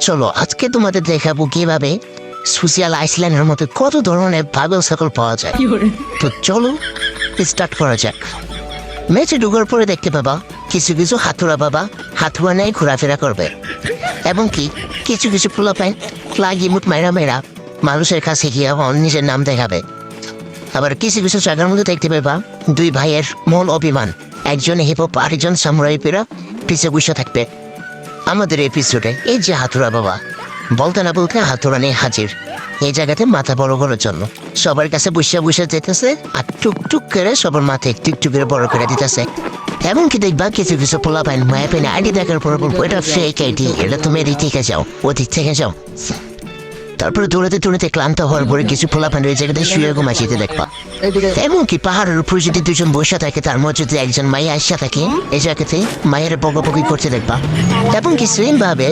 চলো আজকে তোমাদের দেখাবো কিভাবে সোশ্যাল আইসল্যান্ডের মধ্যে কত ধরনের পাগল ছাগল পাওয়া যায়। তো চলো স্টার্ট করা যাক। ম্যাচে ঢুকার পরে দেখতে পাবা কিছু কিছু হাতুড়া বাবা হাতুড়া নেই ঘোরাফেরা করবে, এবং কি কিছু কিছু পোলাপাইন লাগিয়ে মুখ মেরা মেরা মানুষের কাছে গিয়ে নিজের নাম দেখাবে। আবার কিছু কিছু জায়গার মধ্যে দেখতে পাবা দুই ভাইয়ের মূল অভিমান, একজন হিপহপ আরেকজন সামুরাই পেরা পিছে বসে থাকবে। আমাদের এপিসোডে এই যে হাতুড়া বাবা বলতে না বলতে হাতুড়া নিয়ে হাজির এই জায়গাতে মাথা বড় করার জন্য সবার কাছে বসে বসে যেতেছে আর টুকটুক করে সবার মাথা একটু একটু করে বড় করে দিতেছে। এমনকি দেখবা কিছু কিছু পোলা পাইন মায়া পেনে আইডি দেখার পর বলবো এটা ফেক আইডি, এটা তুমি এদিক থেকে যাও ওদিক থেকে যাও। তারপরে দৌড়াতে দৌড়াতে ক্লান্ত হওয়ার পরে কিছু পোলা পাইন ওই জায়গাতে শুয়ে ঘুমাইতে দেখবা। এমনকি পাহাড়ের উপর যদি দুজন বসে থাকে তার মধ্যে যদি একজন মাইয়া আসা থাকে এই জায়গাতে মায়ের বকাবকি করতে দেখবা। এবং কি সেম ভাবে